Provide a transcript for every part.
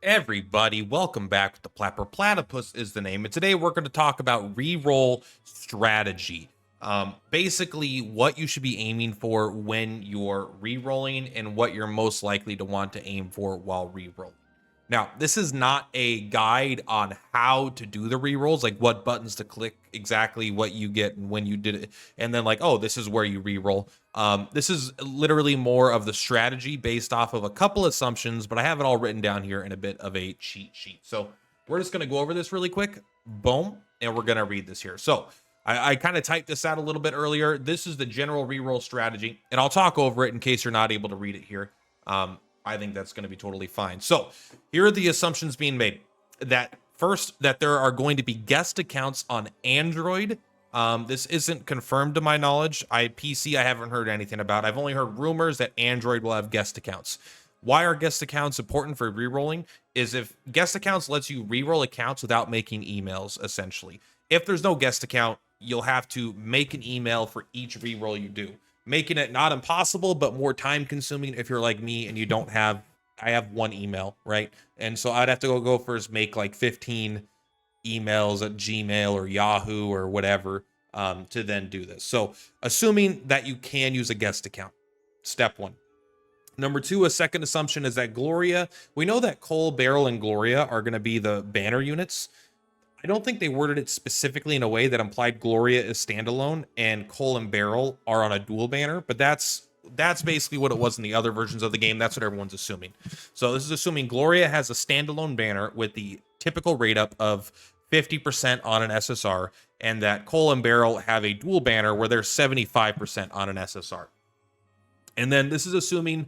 Everybody, welcome back. The Purplatypus is the name, and today we're going to talk about reroll strategy. Basically, what you should be aiming for when you're rerolling and what you're most likely to want to aim for while rerolling. Now, this is not a guide on how to do the rerolls, like what buttons to click, exactly what you get and when you did it, and then like, oh, this is where you reroll. This is literally more of the strategy based off of a couple assumptions, but I have it all written down here in a bit of a cheat sheet. So we're just going to go over this really quick. Boom. And we're going to read this here. So I kind of typed this out a little bit earlier. This is the general reroll strategy, and I'll talk over it in case you're not able to read it here. I think that's going to be totally fine. So here are the assumptions being made. That first, that there are going to be guest accounts on Android. This isn't confirmed to my knowledge. PC, I haven't heard anything about. I've only heard rumors that Android will have guest accounts. Why are guest accounts important for rerolling? Is if guest accounts lets you reroll accounts without making emails, essentially. If there's no guest account, you'll have to make an email for each reroll you do, making it not impossible, but more time consuming if you're like me and you don't have, I have one email, right? And so I'd have to go first, make like 15 emails at Gmail or Yahoo or whatever to then do this. So assuming that you can use a guest account, step one. Number two, a second assumption is that Gloria, we know that Cole, Beryl, and Gloria are going to be the banner units. I don't think they worded it specifically in a way that implied Gloria is standalone and Cole and Beryl are on a dual banner, but that's basically what it was in the other versions of the game. That's what everyone's assuming. So this is assuming Gloria has a standalone banner with the typical rate up of 50% on an SSR, and that Cole and Beryl have a dual banner where they're 75% on an SSR. And then this is assuming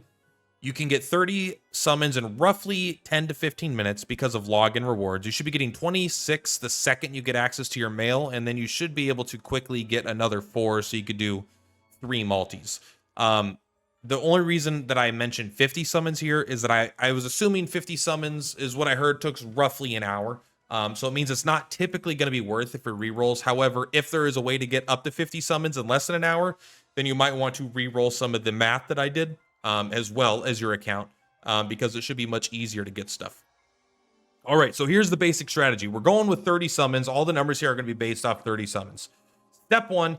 you can get 30 summons in roughly 10 to 15 minutes because of login rewards. You should be getting 26 the second you get access to your mail, and then you should be able to quickly get another 4 so you could do 3 multis. The only reason that I mentioned 50 summons here is that I was assuming 50 summons is what I heard took roughly an hour. So it means it's not typically going to be worth it for rerolls. However, if there is a way to get up to 50 summons in less than an hour, then you might want to reroll some of the math that I did. As well as your account, because it should be much easier to get stuff. All right, so here's the basic strategy. We're going with 30 summons. All the numbers here are going to be based off 30 summons. Step one,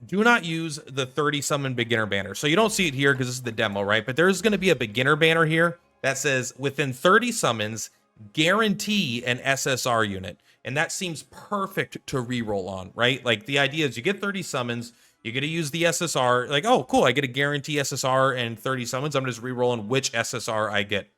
do not use the 30 summon beginner banner. So you don't see it here because this is the demo, right? But there's going to be a beginner banner here that says within 30 summons, guarantee an SSR unit. And that seems perfect to reroll on, right? Like the idea is you get 30 summons, you're going to use the SSR, like, oh, cool, I get a guarantee SSR and 30 summons. I'm just rerolling which SSR I get.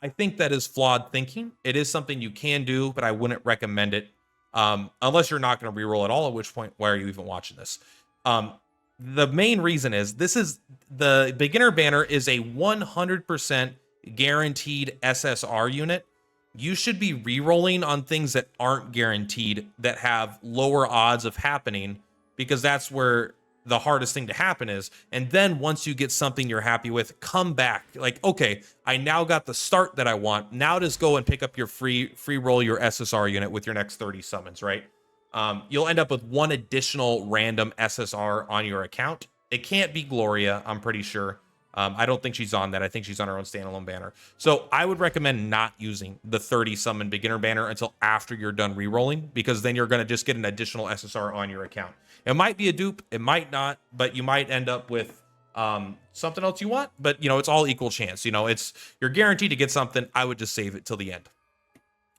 I think that is flawed thinking. It is something you can do, but I wouldn't recommend it unless you're not going to reroll at all, at which point, why are you even watching this? The main reason is this is the beginner banner is a 100% guaranteed SSR unit. You should be rerolling on things that aren't guaranteed, that have lower odds of happening, because that's where the hardest thing to happen is. And then once you get something you're happy with, come back. Like, okay, I now got the start that I want. Now just go and pick up your free roll your SSR unit with your next 30 summons, right? You'll end up with one additional random SSR on your account. It can't be Gloria, I'm pretty sure. I don't think she's on that. I think she's on her own standalone banner. So I would recommend not using the 30 summon beginner banner until after you're done rerolling, because then you're going to just get an additional SSR on your account. It might be a dupe, it might not, but you might end up with something else you want. But, you know, it's all equal chance. You know, you're guaranteed to get something. I would just save it till the end.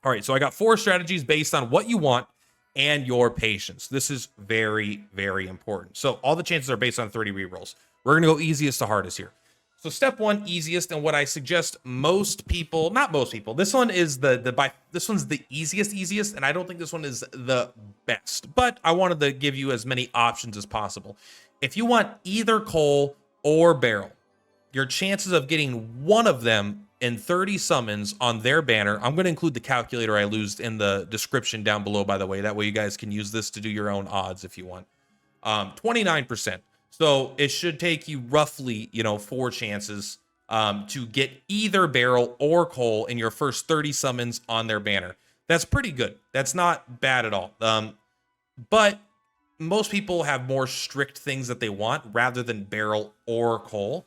All right, so I got 4 strategies based on what you want and your patience. This is very, very important. So all the chances are based on 30 rerolls. We're going to go easiest to hardest here. So step one, easiest, and what I suggest most people, not most people, this one is this one's the easiest, and I don't think this one is the best, but I wanted to give you as many options as possible. If you want either Cole or Beryl, your chances of getting one of them in 30 summons on their banner, I'm going to include the calculator I used in the description down below, by the way. That way you guys can use this to do your own odds if you want. 29%. So it should take you roughly, 4 chances to get either Beryl or Cole in your first 30 summons on their banner. That's pretty good. That's not bad at all. But most people have more strict things that they want rather than Beryl or Cole.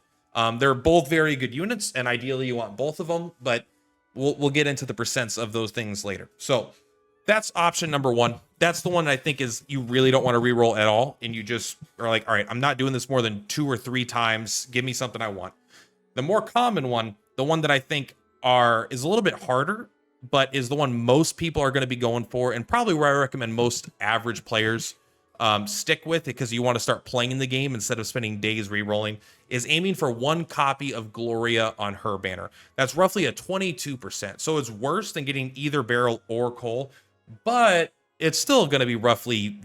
They're both very good units, and ideally you want both of them. But we'll get into the percents of those things later. So that's option number one. That's the one I think is you really don't want to reroll at all, and you just are like, all right, I'm not doing this more than 2 or 3 times. Give me something I want. The more common one, the one that I think is a little bit harder, but is the one most people are going to be going for, and probably where I recommend most average players stick with it, because you want to start playing the game instead of spending days re-rolling, is aiming for 1 copy of Gloria on her banner. That's roughly a 22%. So it's worse than getting either Beryl or Cole, but it's still going to be roughly,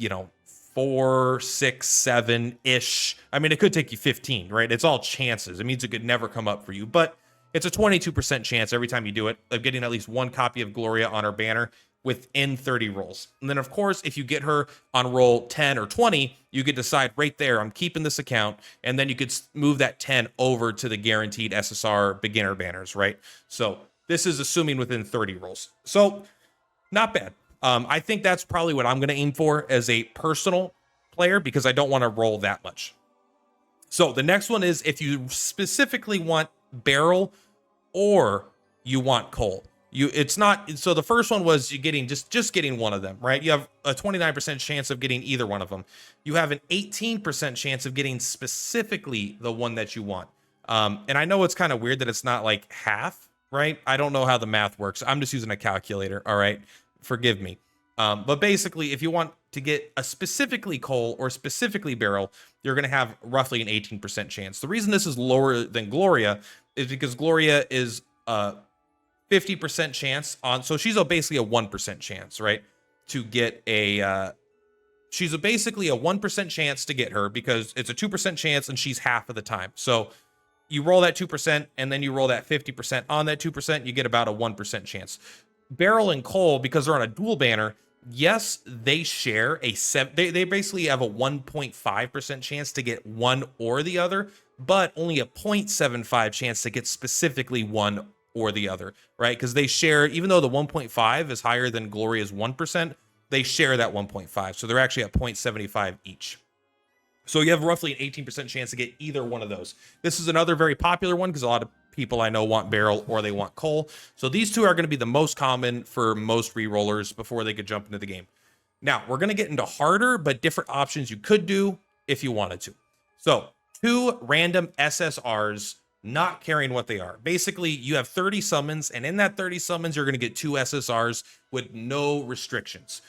4, 6, 7-ish. I mean, it could take you 15, right? It's all chances. It means it could never come up for you, but it's a 22% chance every time you do it of getting at least 1 copy of Gloria on her banner within 30 rolls. And then, of course, if you get her on roll 10 or 20, you could decide right there, I'm keeping this account, and then you could move that 10 over to the guaranteed SSR beginner banners, right? So this is assuming within 30 rolls. So not bad. I think that's probably what I'm going to aim for as a personal player, because I don't want to roll that much. So the next one is if you specifically want Beryl or you want Cole. It's not, so the first one was you getting just getting one of them, right? You have a 29% chance of getting either one of them. You have an 18% chance of getting specifically the one that you want. And I know it's kind of weird that it's not like half, right? I don't know how the math works. I'm just using a calculator, all right? Forgive me. But basically, if you want to get a specifically Cole or specifically Beryl, you're going to have roughly an 18% chance. The reason this is lower than Gloria is because Gloria is 50% chance on, so she's basically a 1% chance, right? To get she's basically a 1% chance to get her, because it's a 2% chance and she's half of the time. So you roll that 2% and then you roll that 50% on that 2%, you get about a 1% chance. Beryl and Cole, because they're on a dual banner, yes, they share they basically have a 1.5% chance to get one or the other, but only a 0.75 chance to get specifically one or the other, right? Because they share, even though the 1.5 is higher than Gloria's 1%, they share that 1.5. So they're actually at 0.75 each. So you have roughly an 18% chance to get either one of those. This is another very popular one because a lot of people I know want Beryl or they want Cole. So these two are going to be the most common for most re-rollers before they could jump into the game. Now, we're going to get into harder but different options you could do if you wanted to. So 2 random SSRs, not caring what they are. Basically, you have 30 summons, and in that 30 summons, you're going to get 2 SSRs with no restrictions.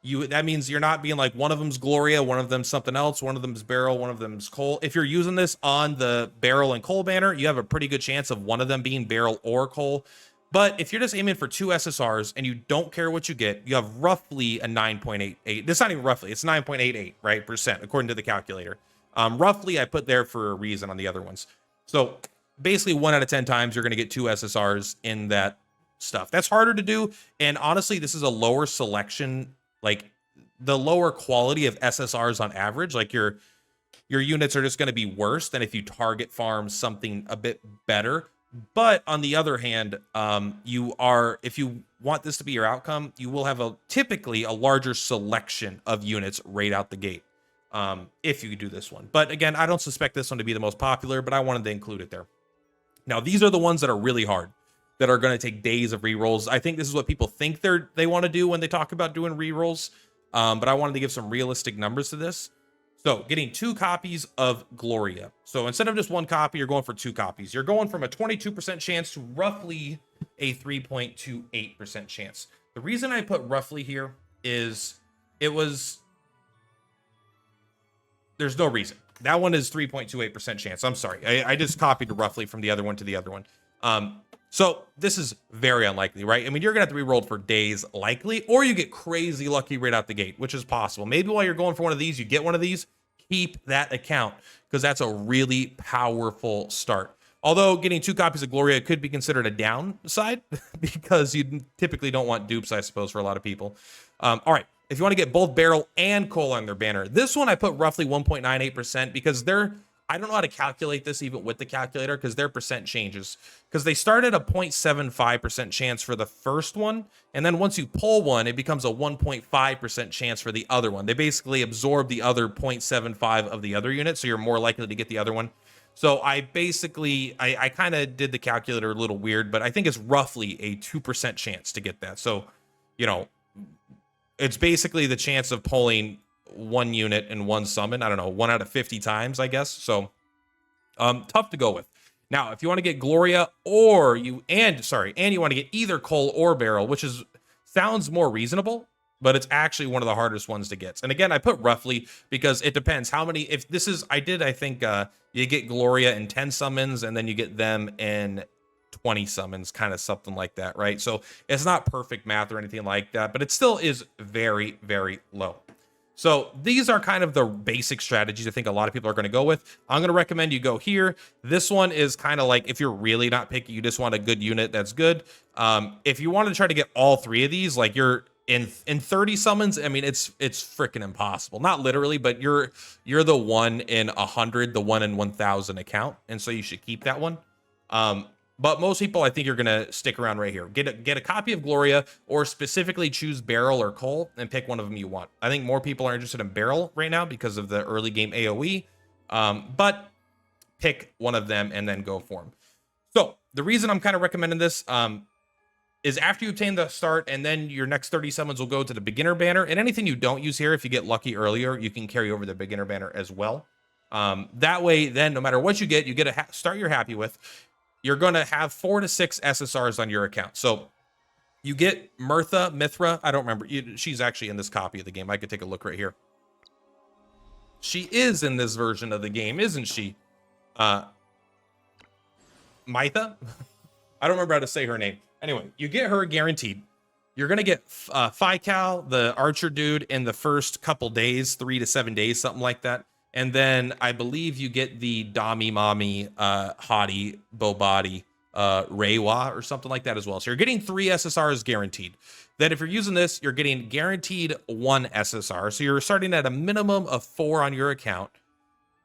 That means you're not being like, one of them's Gloria, one of them's something else, one of them's Beryl, one of them's Cole. If you're using this on the Beryl and Cole banner, you have a pretty good chance of one of them being Beryl or Cole. But if you're just aiming for 2 SSRs and you don't care what you get, you have roughly a 9.88. That's not even roughly, it's 9.88, right, percent, according to the calculator. Roughly, I put there for a reason on the other ones. So basically 1 out of 10 times you're going to get 2 SSRs in that stuff. That's harder to do. And honestly, this is a lower selection, like the lower quality of SSRs on average. Like your units are just going to be worse than if you target farm something a bit better. But on the other hand, if you want this to be your outcome, you will have typically a larger selection of units right out the gate. If you do this one. But again, I don't suspect this one to be the most popular, but I wanted to include it there. Now, these are the ones that are really hard, that are going to take days of rerolls. I think this is what people think they want to do when they talk about doing rerolls. But I wanted to give some realistic numbers to this. So getting 2 copies of Gloria. So instead of just 1 copy, you're going for 2 copies. You're going from a 22% chance to roughly a 3.28% chance. The reason I put roughly here is there's no reason. That one is 3.28% chance. I'm sorry. I just copied roughly from the other one to the other one. So this is very unlikely, right? I mean, you're going to have to re-roll for days likely, or you get crazy lucky right out the gate, which is possible. Maybe while you're going for one of these, you get one of these, keep that account, because that's a really powerful start. Although getting 2 copies of Gloria could be considered a downside because you typically don't want dupes, I suppose, for a lot of people. All right. If you want to get both Beryl and Cole on their banner, this one I put roughly 1.98% because I don't know how to calculate this even with the calculator because their percent changes. Because they start at a 0.75% chance for the first one, and then once you pull one, it becomes a 1.5% chance for the other one. They basically absorb the other 0.75 of the other unit, so you're more likely to get the other one. So I basically, I kind of did the calculator a little weird, but I think it's roughly a 2% chance to get that. So, you know, it's basically the chance of pulling one unit in one summon. I don't know, 1 out of 50 times, I guess. So tough to go with. Now, if you want to get Gloria or you want to get either Cole or Barrel, which sounds more reasonable, but it's actually one of the hardest ones to get. And again, I put roughly because it depends how many. If this is, I think you get Gloria in 10 summons and then you get them in 20 summons, kind of something like that, right? So it's not perfect math or anything like that, but it still is very, very low. So these are kind of the basic strategies I think a lot of people are going to go with. I'm going to recommend you go here. This one is kind of like if you're really not picky, you just want a good unit that's good. If you want to try to get all 3 of these, like you're in 30 summons, I mean, it's freaking impossible. Not literally, but you're the 1 in 100, the 1 in 1,000 account. And so you should keep that one. But most people, I think you're going to stick around right here. Get a copy of Gloria or specifically choose Barrel or Cole and pick one of them you want. I think more people are interested in Barrel right now because of the early game AoE. But pick one of them and then go for them. So the reason I'm kind of recommending this is after you obtain the start and then your next 30 summons will go to the beginner banner. And anything you don't use here, if you get lucky earlier, you can carry over the beginner banner as well. That way, then no matter what you get a start you're happy with. You're going to have 4 to 6 SSRs on your account. So you get Mithra. I don't remember. She's actually in this copy of the game. I could take a look right here. She is in this version of the game, isn't she? Mitha? I don't remember how to say her name. Anyway, you get her guaranteed. You're going to get Fikal, the archer dude, in the first couple days, 3 to 7 days, something like that. And then I believe you get the Dami Mami, Hottie, Bobati, Reiwa or something like that as well. So you're getting 3 SSRs guaranteed. Then if you're using this, you're getting guaranteed 1 SSR. So you're starting at a minimum of 4 on your account.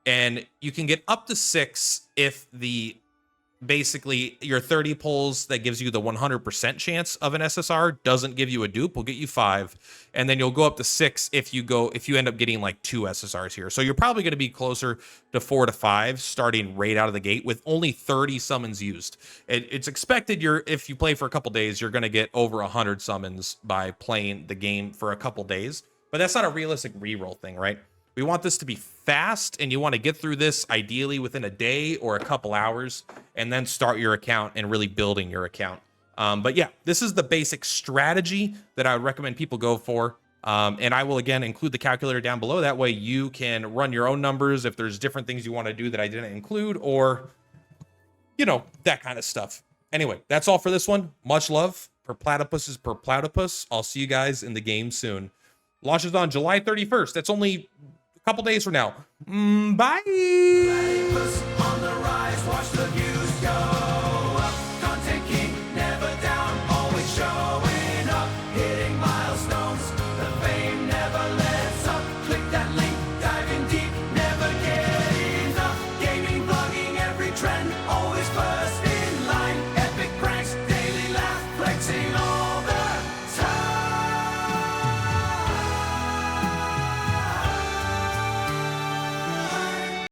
And you can get up to 6 if basically your 30 pulls that gives you the 100% chance of an SSR doesn't give you a dupe, will get you 5, and then you'll go up to 6 if you end up getting like 2 SSRs here. So you're probably going to be closer to 4 to 5 starting right out of the gate with only 30 summons used. It's expected if you play for a couple days, you're going to get over 100 summons by playing the game for a couple days, but that's not a realistic reroll thing, right? We want this to be fast, and you want to get through this ideally within a day or a couple hours, and then start your account and really building your account. But yeah, this is the basic strategy that I would recommend people go for. And I will, again, include the calculator down below. That way you can run your own numbers if there's different things you want to do that I didn't include, or, you know, that kind of stuff. Anyway, that's all for this one. Much love. Purplatypus is Purplatypus. I'll see you guys in the game soon. Launches on July 31st. That's only couple days from now. Bye.